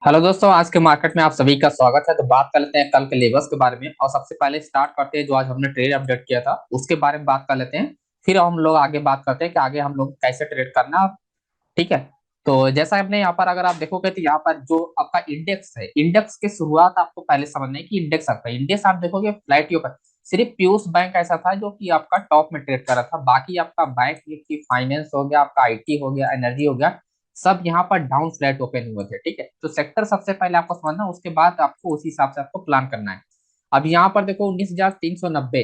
Hello दोस्तों, आज के मार्केट में आप सभी का स्वागत है। तो बात कर लेते हैं कल के लेवल्स के बारे में। और सबसे पहले स्टार्ट करते हैं जो आज हमने ट्रेड अपडेट किया था उसके बारे में बात कर लेते हैं। फिर हम लोग आगे बात करते हैं कि आगे हम लोग कैसे ट्रेड करना। ठीक है। तो जैसा आपने यहाँ पर अगर आप देखोगे तो यहाँ पर जो आपका इंडेक्स है, इंडेक्स की शुरुआत आपको पहले समझना है कि इंडेक्स आपका इंडेक्स आप देखोगे फ्लैट के ऊपर। सिर्फ पीयूष बैंक ऐसा था जो कि आपका टॉप में ट्रेड कर रहा था। बाकी आपका बैंक निफ्टी, फाइनेंस हो गया, आपका आईटी हो गया, एनर्जी हो गया, सब यहाँ पर डाउन फ्लैट ओपन हुए थे। ठीक है। तो सेक्टर सबसे पहले आपको समझना, उसके बाद आपको उसी हिसाब से आपको प्लान करना है। अब यहाँ पर देखो 19,390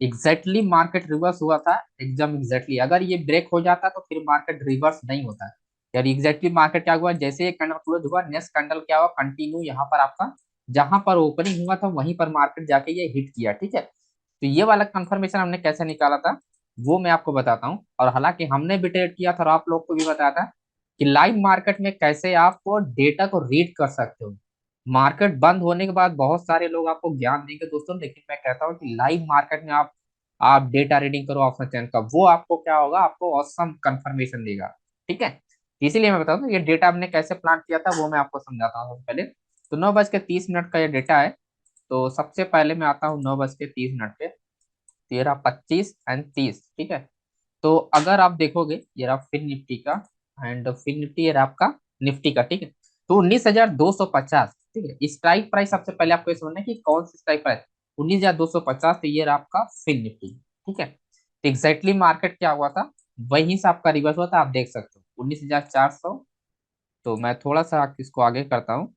एग्जैक्टली मार्केट रिवर्स हुआ था। एकदम एग्जैक्टली अगर ये ब्रेक हो जाता तो फिर मार्केट रिवर्स नहीं होता है। यार एग्जैक्टली मार्केट क्या हुआ, जैसे ये कैंडल क्लोज हुआ, नेक्स्ट कैंडल क्या हुआ, कंटिन्यू यहाँ पर आपका जहां पर ओपनिंग हुआ था वहीं पर मार्केट जाके ये हिट किया। ठीक है। तो ये वाला कंफर्मेशन हमने कैसे निकाला था वो मैं आपको बताता हूँ। और हालांकि हमने भी ट्रेड किया था और आप लोग को भी बताया था कि लाइव मार्केट में कैसे आप डेटा को रीड कर सकते हो। मार्केट बंद होने के बाद बहुत सारे लोग आपको ज्ञान देंगे दोस्तों, लेकिन मैं कहता हूँ कि लाइव मार्केट में आप डेटा रीडिंग करो ऑप्शन चैन का, वो आपको क्या होगा, आपको ऑसम कंफर्मेशन देगा। ठीक है। इसीलिए मैं बताऊँ ये डेटा हमने कैसे प्लान किया था वो मैं आपको समझाता हूँ पहले। तो 9:30 का ये डेटा है। तो सबसे पहले मैं आता हूँ 9:30 पे, 13:25 एंड 30। ठीक है। तो अगर आप देखोगे ये रहा फिन निफ्टी का, एंड फिन निफ्टी ये रहा आपका निफ्टी का। ठीक है। तो 19,250। ठीक है। स्ट्राइक प्राइस सबसे पहले आपको ये समझना है कि कौन सी स्ट्राइक प्राइस, 19,250। तो ये रहा आपका फिन निफ्टी। ठीक है। तो एग्जैक्टली मार्केट क्या हुआ था, वहीं से आपका रिवर्स हुआ था, आप देख सकते हो 19,400। तो मैं थोड़ा सा इसको आगे करता हूँ,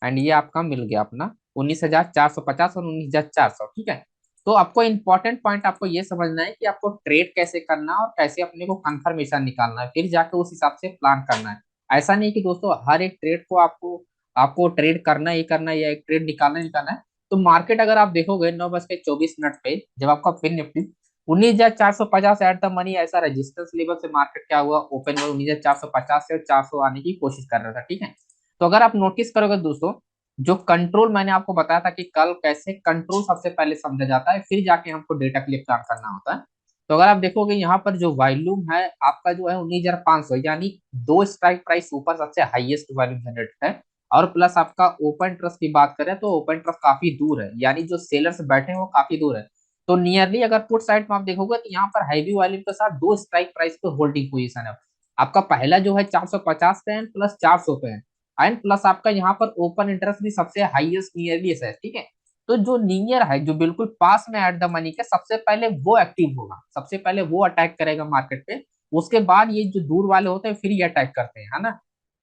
एंड ये आपका मिल गया अपना 19,450 और 19,400। ठीक है। तो आपको इंपॉर्टेंट पॉइंट आपको ये समझना है कि आपको ट्रेड कैसे करना और कैसे अपने को कंफर्मेशन निकालना है, फिर जाके उस हिसाब से प्लान करना है। ऐसा नहीं कि दोस्तों हर एक ट्रेड को आपको आपको ट्रेड करना ही करना है या एक ट्रेड निकालना ही निकालना है। तो मार्केट अगर आप देखोगे 9:24 पे जब आपका FinNifty 19,450 at the money ऐसा रेजिस्टेंस लेवल से मार्केट क्या हुआ, ओपन हुआ 19,450 से 400 आने की कोशिश कर रहा था। ठीक है। तो अगर आप नोटिस करोगे दोस्तों, जो कंट्रोल मैंने आपको बताया था कि कल कैसे कंट्रोल सबसे पहले समझा जाता है, फिर जाके हमको डेटा के लिए प्लान करना होता है। तो अगर आप देखोगे यहाँ पर जो वॉल्यूम है आपका जो है 19,500, यानी दो स्ट्राइक प्राइस ऊपर सबसे हाईएस्ट वॉल्यूम जनरेट है। और प्लस आपका ओपन ट्रस्ट की बात करें तो ओपन ट्रस्ट काफी दूर है, यानी जो सेलर्स बैठे हैं वो काफी दूर है। तो नियरली अगर पुट साइड में आप देखोगे तो यहाँ पर हैवी वॉल्यूम के साथ दो स्ट्राइक प्राइस पे होल्डिंग पोजीशन है। आपका पहला जो है 450 पे है, प्लस 400 पे है। एंड प्लस आपका यहाँ पर ओपन इंटरेस्ट भी सबसे हाईएस्ट नियरली है। ठीक है। तो जो नियर है, जो बिल्कुल पास में एट द मनी के, सबसे पहले वो एक्टिव होगा, सबसे पहले वो अटैक करेगा मार्केट पे। उसके बाद ये जो दूर वाले होते हैं फिर ये अटैक करते हैं, है ना।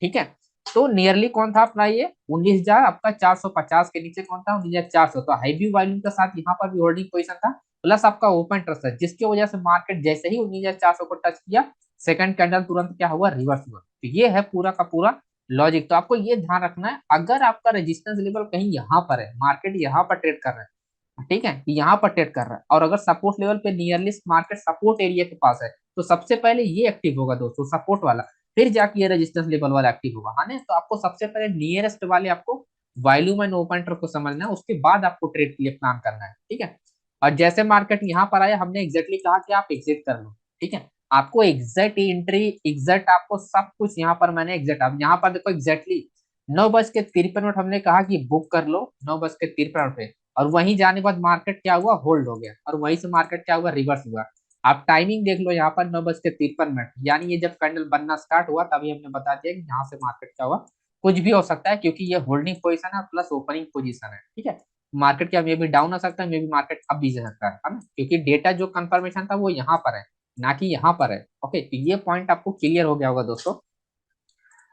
ठीक है। तो नियरली कौन था अपना ये 19,000, आपका 450 के नीचे कौन था, 19,400। तो हैवी वॉल्यूम के साथ यहाँ पर भी होल्डिंग पोजीशन था। प्लस आपका ओपन ट्रस्ट है, जिसकी वजह से मार्केट जैसे ही 19,400 को टच किया, सेकंड कैंडल तुरंत क्या हुआ, रिवर्स हुआ। तो ये है पूरा का पूरा लॉजिक। तो आपको ये ध्यान रखना है, अगर आपका रेजिस्टेंस लेवल कहीं यहाँ पर है, मार्केट यहाँ पर ट्रेड कर रहा है, ठीक है, यहाँ पर ट्रेड कर रहा है, और अगर सपोर्ट लेवल पे नियरली मार्केट सपोर्ट एरिया के पास है, तो सबसे पहले ये एक्टिव होगा दोस्तों, सपोर्ट वाला। फिर जाके ये रेजिस्टेंस लेवल वाला एक्टिव होगा, है ना। तो आपको सबसे पहले नियरेस्ट वाले आपको वॉल्यूम एंड ओपन इंटरेस्ट को समझना है, उसके बाद आपको ट्रेड के लिए प्लान करना है। ठीक है। और जैसे मार्केट यहाँ पर आया, हमने एग्जैक्टली कहा कि आप एग्जिट कर लो। ठीक है। आपको एग्जैक्ट एंट्री, एग्जैक्ट आपको सब कुछ यहाँ पर मैंने एग्जैक्ट, आप यहाँ पर देखो एग्जैक्टली 9:53 हमने कहा कि बुक कर लो 9:53 पे। और वहीं जाने के बाद मार्केट क्या हुआ, होल्ड हो गया, और वहीं से मार्केट क्या हुआ, रिवर्स हुआ। आप टाइमिंग देख लो यहाँ पर 9:53, यानी ये जब कैंडल बनना स्टार्ट हुआ तभी हमने बता दिया कि यहाँ से मार्केट क्या हुआ। कुछ भी हो सकता है क्योंकि ये होल्डिंग पोजीशन है प्लस ओपनिंग पोजीशन है। ठीक है। मार्केट क्या मे भी डाउन हो सकता है, मे भी मार्केट अप भी जा सकता है ना, क्योंकि डेटा जो कंफर्मेशन था वो यहाँ पर है, ना कि यहाँ पर है। ओके, तो ये पॉइंट आपको क्लियर हो गया होगा दोस्तों।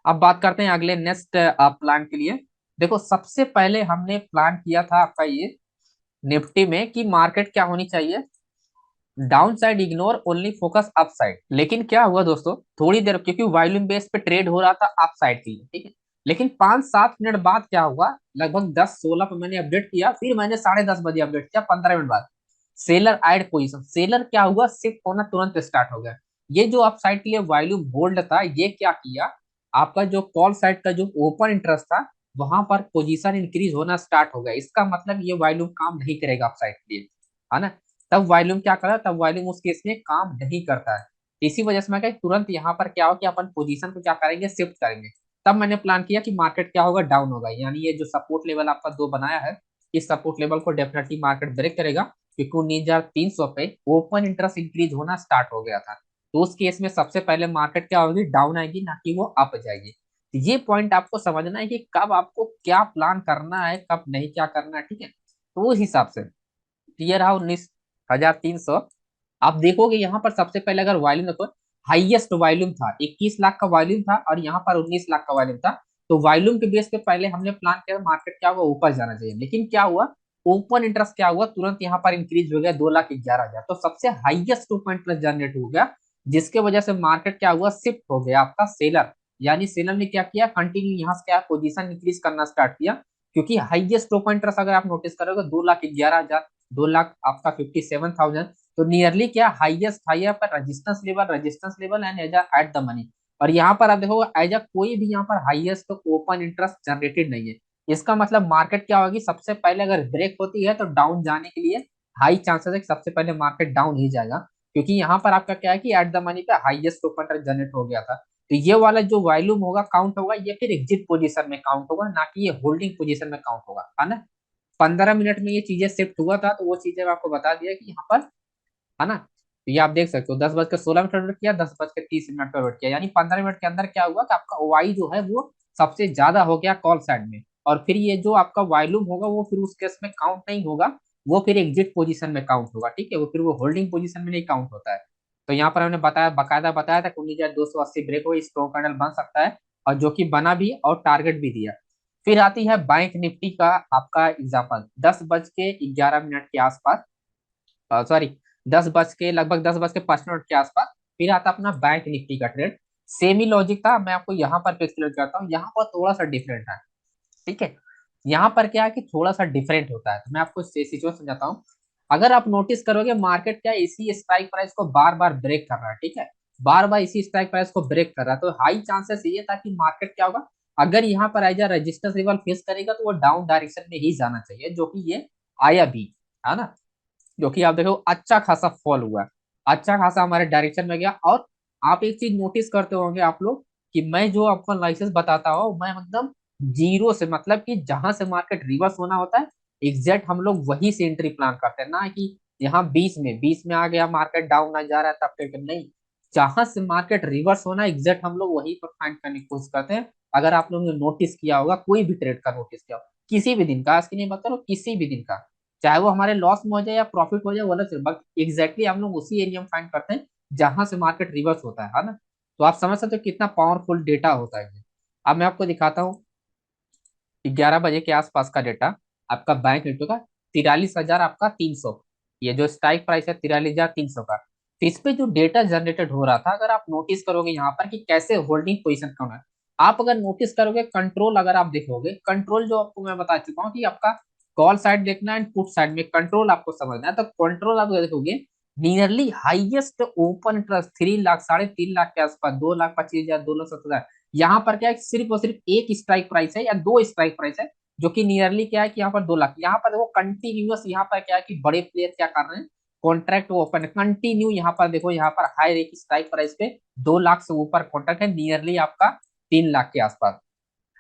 अब बात करते हैं अगले नेक्स्ट प्लान के लिए। देखो सबसे पहले हमने प्लान किया था आपका ये निफ्टी में कि मार्केट क्या होनी चाहिए, down side ignore, only focus up side. लेकिन क्या हुआ दोस्तों, थोड़ी देर, क्योंकि वॉल्यूम बेस पे ट्रेड हो रहा था अप साइड के लिए, ठीक है। लेकिन 5-7 मिनट बाद क्या हुआ, लगभग 10-16 पे मैंने अपडेट किया, फिर मैंने 10:30 बजे अपडेट किया, 15 मिनट बाद सेलर ऐड पोजीशन, सेलर क्या हुआ, शिफ्ट होना तुरंत स्टार्ट हो गया। ये जो अप साइड के लिए वॉल्यूम होल्ड था, ये क्या किया, आपका जो कॉल साइड का जो ओपन इंटरेस्ट था वहां पर पोजीशन इंक्रीज होना स्टार्ट हो गया। इसका मतलब ये वॉल्यूम काम नहीं करेगा अप साइड के लिए, है ना। तब वॉल्यूम क्या करता है, तब वॉल्यूम उस केस में काम नहीं करता है। इसी वजह से मैं कहा तुरंत यहाँ पर क्या हो कि अपन पोजीशन को क्या करेंगे, शिफ्ट करेंगे। तब मैंने प्लान किया कि मार्केट क्या होगा, डाउन होगा, यानी ये जो सपोर्ट लेवल आपका दो बनाया है, इस सपोर्ट लेवल को डेफिनेटली मार्केट ब्रेक करेगा, क्योंकि 19,300 पे ओपन इंटरेस्ट इंक्रीज होना स्टार्ट हो गया था। तो उस केस में सबसे पहले मार्केट क्या होगी, डाउन आएगी, ना कि वो अप जाएगी। तो ये पॉइंट आपको समझना है कि कब आपको क्या प्लान करना है, कब नहीं क्या करना है, ठीक है। तो उस हिसाब से ये रहा 19,300। आप देखोगे यहाँ पर सबसे पहले अगर वॉल्यूम देखो, हाईएस्ट वॉल्यूम था 21 लाख का वॉल्यूम था, और यहाँ पर 19 लाख का वॉल्यूम था। तो वॉल्यूम के बेस पे पहले हमने प्लान किया मार्केट क्या हुआ, ऊपर जाना चाहिए, लेकिन क्या हुआ, ओपन इंटरेस्ट क्या हुआ, तुरंत यहाँ पर इंक्रीज हो गया 2,11,000, तो सबसे हाईएस्ट ओपन इंटरेस्ट जनरेट हो गया, जिसके वजह से मार्केट क्या हुआ, शिफ्ट हो गया आपका सेलर। यानी सेलर ने क्या किया, कंटिन्यू यहाँ से क्या पोजीशन इंक्रीज करना स्टार्ट किया, क्योंकि हाईएस्ट ओपन इंटरेस्ट अगर आप नोटिस करोगे 2,11,000, 2 लाख आपका 57,000, तो नियरली क्या हाईएस्ट हाई है पर resistance level and as at the money. और यहाँ पर आप देखोगे एज कोई भी यहाँ पर हाईएस्ट ओपन इंटरेस्ट जनरेटेड नहीं है। इसका मतलब मार्केट क्या होगी, सबसे पहले अगर ब्रेक होती है तो डाउन जाने के लिए हाई चांसेस है कि सबसे पहले मार्केट डाउन ही जाएगा, क्योंकि यहाँ पर आपका क्या है कि एट द मनी पे हाईएस्ट ओपन इंटरेस्ट जनरेट हो गया था। तो ये वाला जो वॉल्यूम होगा काउंट होगा, ये फिर एग्जिट पोजीशन में काउंट होगा, ना कि ये होल्डिंग पोजीशन में काउंट होगा, है ना। 15 मिनट में ये चीजें शिफ्ट हुआ था, तो वो चीजें मैं आपको बता दिया कि यहाँ पर, है ना। तो ये आप देख सकते हो 10:16 वेट किया, 10:30 पर वेट किया, यानी 15 मिनट के अंदर क्या हुआ कि आपका ओआई जो है वो सबसे ज्यादा हो गया कॉल साइड में। और फिर ये जो आपका वॉल्यूम होगा वो फिर उस केस में काउंट नहीं होगा, वो फिर एग्जिट पोजीशन में काउंट होगा, ठीक है, वो फिर वो होल्डिंग पोजीशन में नहीं काउंट होता है। तो यहाँ पर हमने बताया, बकायदा बताया था कि 19,280 ब्रेक हो स्ट्रॉन्ग कैंडल बन सकता है, और जो कि बना भी और टारगेट भी दिया। फिर आती है बैंक निफ्टी का आपका एग्जाम्पल, 10:11 के आसपास, सॉरी, 10 बज के 5 मिनट के आसपास। फिर आता अपना बैंक निफ्टी का ट्रेड, सेमी लॉजिक था, मैं आपको यहाँ पर एक्सप्लेन करता हूँ, यहाँ पर थोड़ा सा डिफरेंट है, ठीक है। यहाँ पर क्या है कि थोड़ा सा डिफरेंट होता है, तो मैं आपको सिचुएशन समझाता हूँ। अगर आप नोटिस करोगे मार्केट क्या है, इसी स्ट्राइक प्राइस को बार बार ब्रेक कर रहा है, ठीक है, बार बार इसी स्ट्राइक प्राइस को ब्रेक कर रहा है, तो हाई चांसेस ये था कि मार्केट क्या होगा, अगर यहाँ पर आइजा रेजिस्टेंस लेवल फेस करेगा तो वो डाउन डायरेक्शन में ही जाना चाहिए, जो कि ये आया भी, है ना। जो कि आप देखो अच्छा खासा फॉल हुआ, अच्छा खासा हमारे डायरेक्शन में गया। और आप एक चीज नोटिस करते होंगे आप लोग, कि मैं जो आपको एनालिसिस बताता हूँ, मैं एकदम जीरो से, मतलब कि जहां से मार्केट रिवर्स होना होता है एग्जैक्ट हम लोग वही से एंट्री प्लान करते हैं, ना कि यहाँ बीच में आ गया मार्केट डाउन आ जा रहा है तब ट्रेड नहीं। जहां से मार्केट रिवर्स होना एग्जैक्ट हम लोग वही पर फाइंड करने की कोशिश करते हैं। अगर आप लोगों ने नोटिस किया होगा, कोई भी ट्रेड का नोटिस किया हो, किसी भी दिन का, आज की नहीं बता रहा हूँ, किसी भी दिन का, चाहे वो हमारे लॉस में हो जाए या प्रॉफिट हो जाए, वो अलग चीज़, बट एग्जैक्टली हम लोग उसी एरिया में फाइंड करते हैं जहां से मार्केट रिवर्स होता है ना। तो आप समझ सकते हो कितना पावरफुल डेटा होता है ये। अब मैं आपको दिखाता हूँ 11 बजे के आसपास का डेटा, आपका बैंक निफ्टी का 43,000 आपका 300, ये जो स्ट्राइक प्राइस है 43,300 का। तो इस पे जो डेटा जनरेटेड हो रहा था, अगर आप नोटिस करोगे यहाँ पर कि कैसे होल्डिंग पोजीशन कौन है, आप अगर नोटिस करोगे कंट्रोल, अगर आप देखोगे कंट्रोल जो आपको मैं बता चुका हूँ कि आपका कॉल साइड देखना है, पुट साइड में कंट्रोल आपको समझना है, तो कंट्रोल आप देखोगे nearly highest open interest 3 lakh, 3.5 lakh के आसपास, 2,25,000, 2,70,000, यहाँ पर क्या है, सिर्फ और सिर्फ एक स्ट्राइक प्राइस है या दो स्ट्राइक प्राइस है, जो कि नियरली क्या है कि यहाँ पर 2 लाख, यहाँ पर देखो कंटिन्यूअस, यहाँ पर क्या है कि बड़े प्लेयर क्या कर रहे हैं, कॉन्ट्रैक्ट ओपन कंटिन्यू, यहाँ पर देखो, यहाँ पर हाई एक स्ट्राइक प्राइस पे 2 लाख से ऊपर कॉन्ट्रैक्ट है, नियरली आपका 3 लाख के आसपास,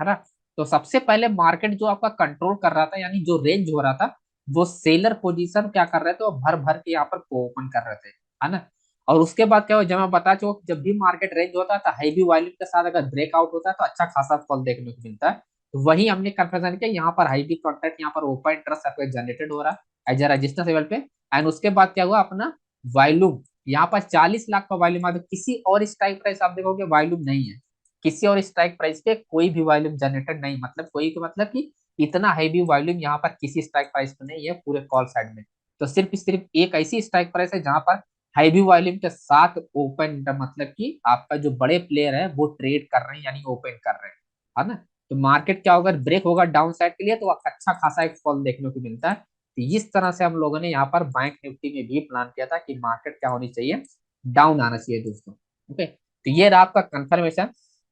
है ना। तो सबसे पहले मार्केट जो आपका कंट्रोल कर रहा था, यानी जो रेंज हो रहा था, वो सेलर पोजीशन क्या कर रहे थे, वो भर भर के यहाँ पर ओपन कर रहे थे, है ना। और उसके बाद क्या हुआ, जब मैं बता चुका, जब भी मार्केट रेंज होता है तो हैवी वॉल्यूम के साथ अगर ब्रेकआउट होता है तो अच्छा खासा फॉल देखने को मिलता है। तो वही हमने कंफर्मेशन किया, यहाँ पर हैवी कॉन्ट्रैक्ट, यहाँ पर ओपन इंटरेस्ट आपका जनरेटेड हो रहा है एज अ रेजिस्टेंस लेवल पे। एंड उसके बाद क्या हुआ, अपना वॉल्यूम, यहाँ पर 40 लाख का वॉल्यूम आ, किसी और स्ट्राइक प्राइस आप देखोगे वॉल्यूम नहीं है, किसी और स्ट्राइक प्राइस पे कोई भी वॉल्यूम जनरेटेड नहीं, मतलब कोई को मतलब कि इतना हैवी वॉल्यूम यहाँ पर किसी स्ट्राइक प्राइस पे नहीं है पूरे कॉल साइड में। तो सिर्फ एक ऐसी स्ट्राइक प्राइस है जहां पर हैवी वॉल्यूम के साथ ओपन, मतलब कि आपका जो बड़े प्लेयर है वो ट्रेड कर रहे हैं, यानी ओपन कर रहे हैं, है ना। तो मार्केट क्या होगा, ब्रेक होगा डाउन साइड के लिए तो अच्छा खासा एक फॉल देखने को मिलता है। तो इस तरह से हम लोगों ने यहाँ पर बैंक निफ्टी में भी प्लान किया था कि मार्केट क्या होनी चाहिए, डाउन आना चाहिए दोस्तों। ओके, तो ये रहा आपका कंफर्मेशन।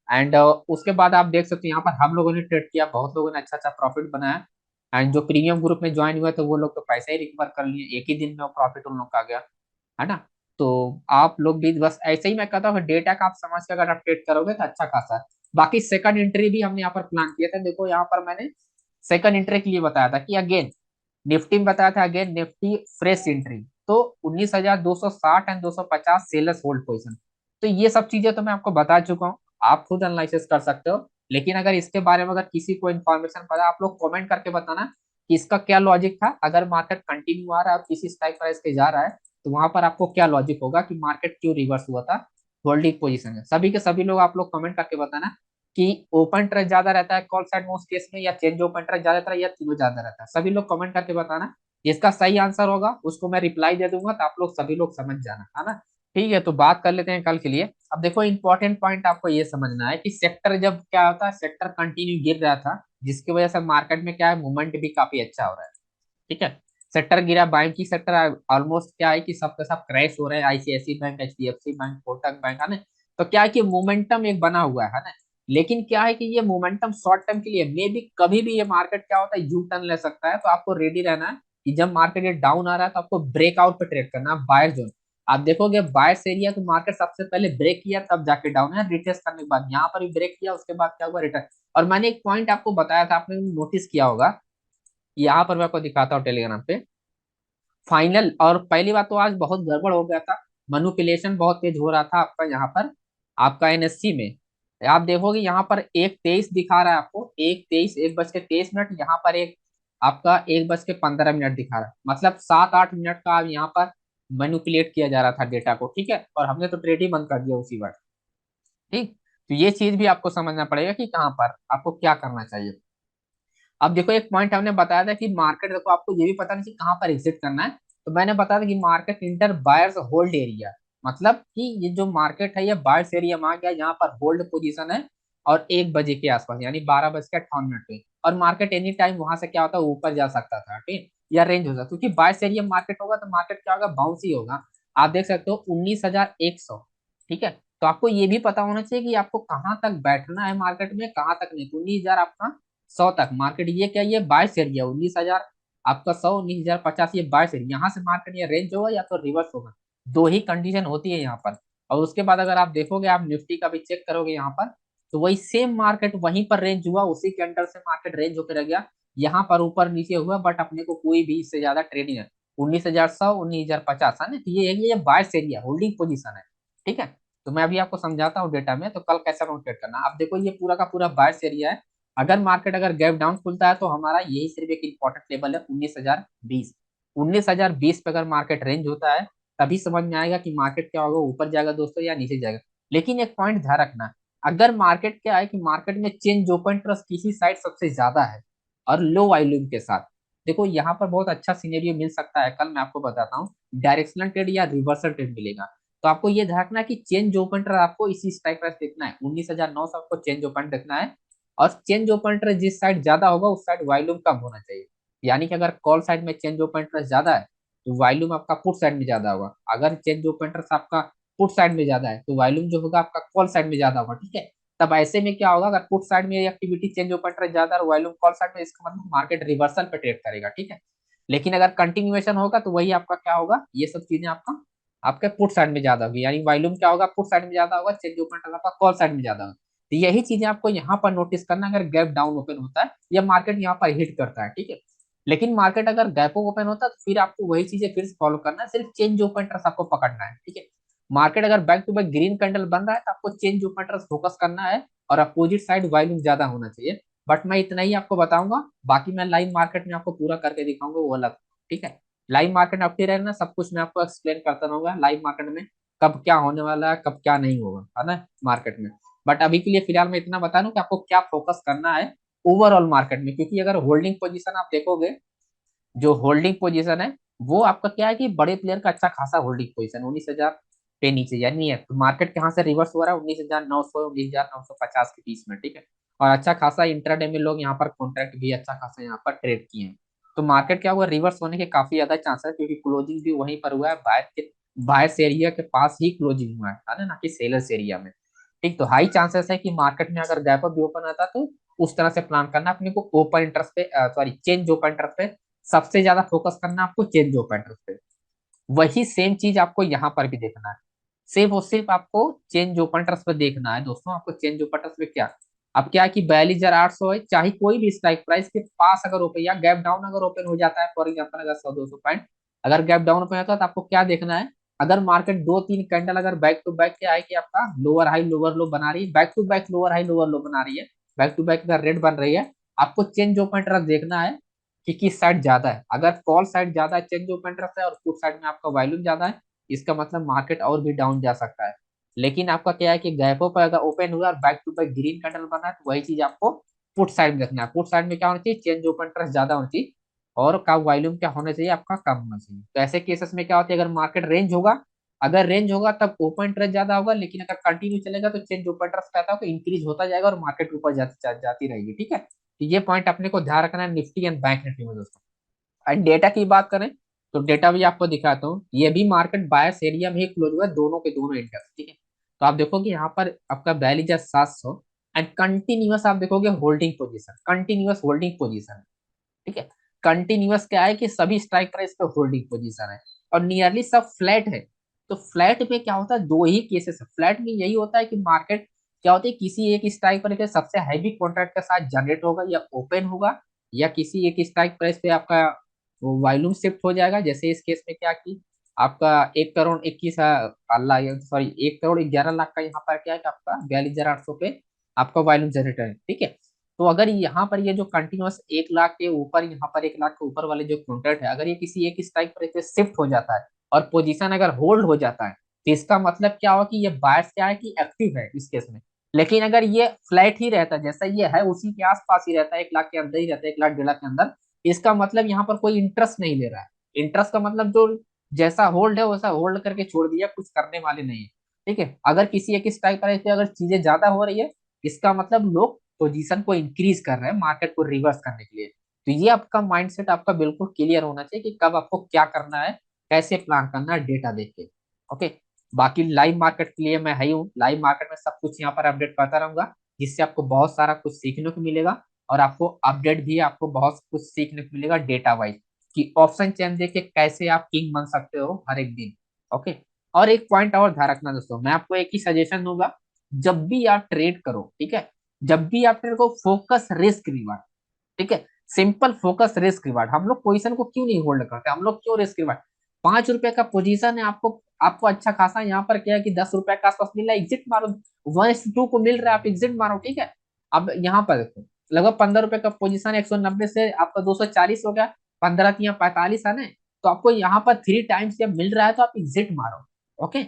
एंड उसके बाद आप देख सकते हो यहाँ पर हम लोगों ने ट्रेड किया, बहुत लोगों ने अच्छा अच्छा प्रॉफिट बनाया। एंड जो प्रीमियम ग्रुप में ज्वाइन हुआ तो वो लोग तो पैसा ही रिकवर कर लिए, एक ही दिन में प्रॉफिट उन लोग का आ गया, है ना। तो आप लोग भी बस ऐसे ही, मैं कहता हूँ डेटा का आप समझ के अगर आप ट्रेड करोगे तो अच्छा खासा है। बाकी सेकंड एंट्री भी हमने यहाँ पर प्लान किया था। देखो यहाँ पर मैंने सेकंड एंट्री के लिए बताया था कि अगेन निफ्टी में बताया था, अगेन निफ्टी फ्रेश एंट्री तो 19,260 एंड 250 सेलर्स होल्ड पोजीशन। तो ये सब चीजें तो मैं आपको बता चुका हूँ, आप खुद एनालिसिस कर सकते हो। लेकिन अगर इसके बारे में अगर किसी को इन्फॉर्मेशन पता, आप लोग कमेंट करके बताना कि इसका क्या लॉजिक था। अगर मार्केट कंटिन्यू आ रहा है और किसी स्ट्राइक प्राइस के जा रहा है तो वहां पर आपको क्या लॉजिक होगा कि मार्केट क्यों रिवर्स हुआ था होल्डिंग पोजीशन है। सभी के सभी लोग आप लोग कमेंट करके बताना कि ओपन इंटरेस्ट ज्यादा रहता है कॉल साइड में उस केस में, या चेंज ओपन इंटरेस्ट ज्यादा रहता है, या तीनों ज्यादा रहता है। सभी लोग कमेंट करके बताना, जिसका सही आंसर होगा उसको मैं रिप्लाई दे दूंगा, तो आप लोग सभी लोग समझ जाना, है ना। ठीक है, तो बात कर लेते हैं कल के लिए। अब देखो इंपॉर्टेंट पॉइंट आपको ये समझना है कि सेक्टर जब क्या होता है, सेक्टर कंटिन्यू गिर रहा था जिसकी वजह से मार्केट में क्या है, मूवमेंट भी काफी अच्छा हो रहा है। ठीक है, सेक्टर गिरा, बैंकिंग सेक्टर ऑलमोस्ट क्या है कि सबके सब क्रैश हो रहे हैं, ICICI bank, HDFC bank, Kotak bank, है ना। तो क्या है कि मोमेंटम एक बना हुआ है ना। लेकिन क्या है कि ये मोमेंटम शॉर्ट टर्म के लिए मे भी, कभी भी ये मार्केट क्या होता है यू टर्न ले सकता है। तो आपको रेडी रहना है कि जब मार्केट ये डाउन आ रहा है तो आपको ब्रेकआउट पे ट्रेड करना है, बायर जोन। आप देखोगे बायर्स एरिया तो मार्केट सबसे पहले ब्रेक किया तब जाके डाउन है, रिटेस्ट करने के बाद यहाँ पर भी ब्रेक किया, उसके बाद क्या हुआ, रिटर्न। और मैंने एक पॉइंट आपको बताया था, आपने नोटिस किया होगा, यहाँ पर मैं आपको दिखाता हूँ टेलीग्राम पे। फाइनल, और पहली बात तो आज बहुत गड़बड़ हो गया था, मनुपुलेशन बहुत तेज हो रहा था आपका यहाँ पर, आपका एनएससी में। आप देखोगे यहाँ पर 1:23 दिखा रहा है आपको, 1:23, 1:23, यहाँ पर एक आपका 1:15 दिखा रहा है, मतलब 7-8 मिनट का अब यहाँ पर मैनिपुलेट किया जा रहा था डेटा को। ठीक है, और हमने तो ट्रेड ही बंद कर दिया उसी वक्त। ठीक, तो ये चीज भी आपको समझना पड़ेगा कि कहाँ पर आपको क्या करना चाहिए। अब देखो एक पॉइंट हमने बताया था कि मार्केट, देखो आपको ये भी पता नहीं कि कहाँ पर एग्जिट करना है। तो मैंने बताया था कि market inter buyers hold area, मतलब कि ये जो मार्केट है ये बायर्स एरिया में आ गया, यहाँ पर होल्ड पोजीशन है। और 1 बजे के आसपास यानी 12:58 पे, और मार्केट एनी टाइम वहां से क्या होता है ऊपर जा सकता था, ठीक, या रेंज हो सकता, क्योंकि बायर्स एरिया मार्केट होगा तो मार्केट क्या होगा, बाउंस ही होगा। आप देख सकते हो 19,100। ठीक है, तो आपको ये भी पता होना चाहिए कि आपको कहाँ तक बैठना है मार्केट में, कहाँ तक नहीं। तो 19,000 आपका 100 तक मार्केट, ये क्या, ये बायर्स एरिया 19,000 आपका 100, 19,050, ये बायर्स एरिया। यहाँ से मार्केट ये रेंज होगा या तो रिवर्स होगा, दो ही कंडीशन होती है यहाँ पर। और उसके बाद अगर आप देखोगे, आप निफ्टी का भी चेक करोगे यहाँ पर, तो वही सेम मार्केट वहीं पर रेंज हुआ, उसी के अंडर से मार्केट रेंज होकर रह गया। यहाँ पर ऊपर नीचे हुआ, बट अपने को कोई भी इससे ज्यादा ट्रेडिंग है, 19,100, 19,050 है ना। तो ये बायर्स एरिया होल्डिंग पोजीशन है। ठीक है, तो मैं अभी आपको समझाता हूँ डेटा में, तो कल कैसे रोटेट करना। आप देखो ये पूरा का पूरा बायर्स एरिया है। अगर मार्केट अगर गैप डाउन खुलता है तो हमारा यही सिर्फ एक इंपॉर्टेंट लेवल है 19,020। 19,020 पे अगर मार्केट रेंज होता है तभी समझ में आएगा कि मार्केट क्या होगा, ऊपर जाएगा दोस्तों या नीचे जाएगा। लेकिन एक पॉइंट ध्यान रखना, अगर मार्केट क्या है कि मार्केट में चेंज ओपन ट्रस्ट किसी साइड सबसे ज्यादा है और लो वॉल्यूम के साथ, देखो यहाँ पर बहुत अच्छा सिनेरियो मिल सकता है, कल मैं आपको बताता हूँ, डायरेक्शनल ट्रेड या रिवर्सल ट्रेड मिलेगा। तो आपको ये ध्यान रखना है कि चेंज ओपन ट्रेड आपको इसी स्ट्राइक प्राइस देखना है, 19,900 आपको चेंज ओपन देखना है। और चेंज ओपन इंटरेस्ट जिस साइड ज्यादा होगा उस साइड वॉल्यूम कम होना चाहिए। यानी कि अगर कॉल साइड में चेंज ओपन इंटरेस्ट ज्यादा है तो वॉल्यूम आपका पुट साइड में ज्यादा होगा, अगर चेंज ओपन इंटरेस्ट आपका पुट साइड में ज्यादा है तो वॉल्यूम जो होगा आपका कॉल साइड में ज्यादा होगा। ठीक है, तब ऐसे में क्या होगा, अगर पुट साइड में एक्टिविटी चेंज ओपन इंटरेस्ट ज्यादा और वॉल्यूम कॉल साइड में, इसका मतलब मार्केट रिवर्सल पे ट्रेड करेगा। ठीक है, लेकिन अगर कंटिन्यूएशन होगा तो वही आपका क्या होगा, ये सब चीजें आपका आपके पुट साइड में ज्यादा होगी, यानी वॉल्यूम क्या होगा, पुट साइड में ज्यादा होगा, चेंज ओपन इंटरेस्ट आपका कॉल साइड में ज्यादा होगा। तो यही चीजें आपको यहाँ पर नोटिस करना, अगर गैप डाउन ओपन होता है या मार्केट यहाँ पर हिट करता है। ठीक है, लेकिन मार्केट अगर गैप ओपन होता है तो फिर आपको वही चीजें फिर से फॉलो करना है, सिर्फ चेंज ओपन ट्रस्ट आपको पकड़ना है। ठीक है, मार्केट अगर back to back green candle बन रहा है तो आपको चेंज ओपन ट्रस्ट फोकस करना है, और अपोजिट साइड वॉल्यूम ज्यादा होना चाहिए। बट मैं इतना ही आपको बताऊंगा, बाकी मैं लाइव मार्केट में आपको पूरा करके दिखाऊंगा वो अलग। ठीक है, लाइव मार्केट में अपने रहना, सब कुछ मैं आपको एक्सप्लेन करता रहूंगा लाइव मार्केट में, कब क्या होने वाला है, कब क्या नहीं होगा, है ना, मार्केट में। बट अभी के लिए फिलहाल मैं इतना बता दूं कि आपको क्या फोकस करना है ओवरऑल मार्केट में, क्योंकि अगर होल्डिंग पोजीशन आप देखोगे, जो होल्डिंग पोजीशन है वो आपका क्या है कि बड़े प्लेयर का अच्छा खासा होल्डिंग पोजीशन 19,000 पे नीचे यानी है, तो मार्केट कहाँ से रिवर्स हो रहा है, 19,900, 19,950 के बीच में। ठीक है, और अच्छा खासा इंट्राडे में लोग यहाँ पर कॉन्ट्रैक्ट भी अच्छा खासा यहाँ पर ट्रेड किए हैं। तो मार्केट क्या हुआ, रिवर्स होने के काफी ज्यादा चांस है, क्योंकि क्लोजिंग भी वहीं पर हुआ है, बायर्स एरिया के पास ही क्लोजिंग हुआ है ना कि सेलर्स एरिया में। ठीक, तो हाई चांसेस है कि मार्केट में अगर गैप अप भी ओपन आता तो उस तरह से प्लान करना अपने को, ओपन इंटरेस्ट पे, सॉरी चेंज ओपन इंटरेस्ट पे सबसे ज्यादा फोकस करना आपको, चेंज ओपन इंटरेस्ट पे। वही सेम चीज आपको यहाँ पर भी देखना है, सिर्फ और सिर्फ आपको चेंज ओपन ट्रस्ट पे देखना है दोस्तों। आपको चेंज ओपन ट्रस्ट पे क्या, अब क्या है कि 42,800 है, चाहे कोई भी स्ट्राइक प्राइस के पास अगर ओपन या गैप डाउन अगर ओपन हो जाता है, फॉर एग्जाम्पल अगर 100-200 पॉइंट अगर गैप डाउन ओपन होता है, तो आपको क्या देखना है, अगर मार्केट 2-3 कैंडल अगर बैक टू बैक क्या है कि आपका लोअर हाई लोअर लो बना रही है, back to back lower high lower low बना रही है, बैक टू बैक अगर रेड बन रही है, आपको चेंज ओपन ट्रस्ट देखना है कि किस साइड ज्यादा है। अगर कॉल साइड ज्यादा है चेंज ओपन ट्रस्ट है, और पुट साइड में आपका वॉल्यूम ज्यादा है, इसका मतलब मार्केट और भी डाउन जा सकता है। लेकिन आपका क्या है कि गैपों पर अगर ओपन हुआ और back to back green candle बना है, तो वही चीज आपको पुट साइड में देखना है। पुट साइड में क्या होना चाहिए, चेंज ओपन ट्रस्ट ज्यादा होना चाहिए, और का वॉल्यूम क्या होना चाहिए, आपका कम होना चाहिए। तो ऐसे केसेस में क्या होता है, अगर मार्केट रेंज होगा, अगर रेंज होगा तब ओपन ट्रस्ट ज्यादा होगा, लेकिन अगर कंटिन्यू चलेगा तो चेंज ओपन ट्रस्ट कहता है तो इंक्रीज होता जाएगा और मार्केट ऊपर जाती रहेगी। ठीक है, तो ये पॉइंट अपने को ध्यान रखना है निफ्टी एंड बैंक निफ्टी में दोस्तों। एंड डेटा की बात करें, तो डेटा भी आपको दिखाता हूँ, ये भी मार्केट बायस एरिया में ही क्लोज हुआ है, दोनों के दोनों इंडेक्स। ठीक है, तो आप देखोगे यहाँ पर आपका 42,700 एंड कंटिन्यूअस आप देखोगे holding position, continuous holding position. ठीक है, कंटिन्यूअस क्या है कि सभी स्ट्राइक प्राइस पे होल्डिंग पोजीशन है, और नियरली सब फ्लैट है। तो फ्लैट में क्या होता है, दो ही केसेस है फ्लैट में, यही होता है कि मार्केट क्या होता है, किसी एक स्ट्राइक प्राइस पे सबसे हैवी कॉन्ट्रैक्ट के साथ जनरेट होगा या ओपन होगा, या किसी एक स्ट्राइक प्राइस पे आपका वॉल्यूम शिफ्ट हो जाएगा। जैसे इस केस में क्या कि आपका 1 करोड़ 21 अल्लाह सॉरी 1 करोड़ 11 लाख का यहाँ पर क्या है कि आपका 42,800 पे आपका वॉल्यूम जनरेटर है। ठीक है, तो अगर यहाँ पर ये जो कंटिन्यूअस 1 लाख के ऊपर, यहाँ पर 1 लाख के ऊपर वाले जो कॉन्ट्रैक्ट है, अगर ये किसी एक स्ट्राइक प्राइस पे शिफ्ट हो जाता है और पोजीशन अगर होल्ड हो जाता है, तो इसका मतलब क्या हुआ कि ये बायर्स क्या है कि एक्टिव है इस केस में। लेकिन अगर ये फ्लैट ही रहता है, जैसा ये है उसी के आसपास ही रहता है, 1 लाख के अंदर ही रहता है, 1 लाख 1.5 लाख के अंदर, इसका मतलब यहाँ पर कोई इंटरेस्ट नहीं ले रहा है। इंटरेस्ट का मतलब जो जैसा होल्ड है वैसा होल्ड करके छोड़ दिया, कुछ करने वाले नहीं है। ठीक है, अगर किसी एक स्ट्राइक प्राइस पे अगर चीजें ज्यादा हो रही है, इसका मतलब लोग पोजीशन को इंक्रीज कर रहे हैं मार्केट को रिवर्स करने के लिए। तो ये आपका माइंडसेट आपका बिल्कुल क्लियर होना चाहिए कि कब आपको क्या करना है, कैसे प्लान करना है डेटा देख के। ओके, बाकी लाइव मार्केट के लिए मैं है ही हूँ, लाइव मार्केट में सब कुछ यहाँ पर अपडेट करता रहूंगा, जिससे आपको बहुत सारा कुछ सीखने को मिलेगा, और आपको अपडेट भी आपको बहुत कुछ सीखने को मिलेगा डेटा वाइज, कि ऑप्शन चेन देख के कैसे आप किंग बन सकते हो हर एक दिन। ओके, और एक पॉइंट और ध्यान रखना दोस्तों, मैं आपको एक ही सजेशन दूंगा, जब भी आप ट्रेड करो, ठीक है, जब भी आप ट्रेड को फोकस रिस्क रिवार्ड, ठीक है, सिंपल फोकस रिस्क रिवार्ड। हम लोग पोजीशन को क्यों नहीं होल्ड करते, हम लोग क्यों रिस्क रिवार्ड, 5 रुपए का पोजीशन है, आपको आपको अच्छा खासा यहाँ पर क्या है कि 10 रुपए का आसपास मिल रहा है, एग्जिट मारो, 1:2 को मिल रहा है, आप एग्जिट मारो। ठीक है, अब यहाँ पर देखो लगभग 15 रुपए का पोजीशन, 190 से आपका 240 हो गया, 15 या 45 आने, तो आपको यहाँ पर 3 टाइम्स जब मिल रहा है तो आप एग्जिट मारो। ओके,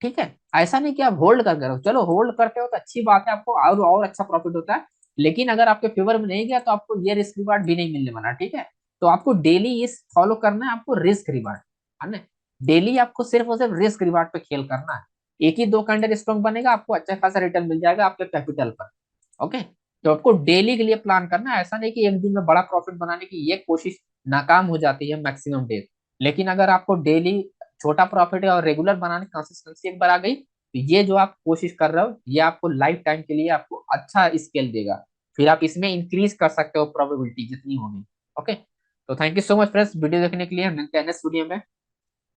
ठीक है, ऐसा नहीं कि आप होल्ड कर रहे हो, चलो होल्ड करते हो तो अच्छी बात है, आपको और अच्छा प्रॉफिट होता है, लेकिन अगर आपके फेवर में नहीं गया तो आपको ये रिस्क रिवार्ड भी नहीं मिलने वाला। ठीक है, तो आपको डेली इस फॉलो करना है, आपको रिस्क रिवार्ड है ना, डेली आपको सिर्फ और सिर्फ रिस्क रिवार्ड पे खेल करना है। एक ही दो कैंडल स्ट्रॉन्ग बनेगा, आपको अच्छा खासा रिटर्न मिल जाएगा आपके कैपिटल पर। ओके, तो आपको डेली के लिए प्लान करना है, ऐसा नहीं कि एक दिन में बड़ा प्रॉफिट बनाने की ये कोशिश नाकाम हो जाती है मैक्सिमम डेज। लेकिन अगर आपको डेली छोटा प्रॉफिट है और रेगुलर बनाने की कंसिस्टेंसी एक बार आ गई, तो ये जो आप कोशिश कर रहे हो ये आपको लाइफ टाइम के लिए आपको अच्छा स्केल देगा, फिर आप इसमें इंक्रीज कर सकते हो प्रोबेबिलिटी जितनी होगी। ओके, तो thank you so much friends video देखने के लिए, मिलते हैं नेक्स्ट वीडियो में।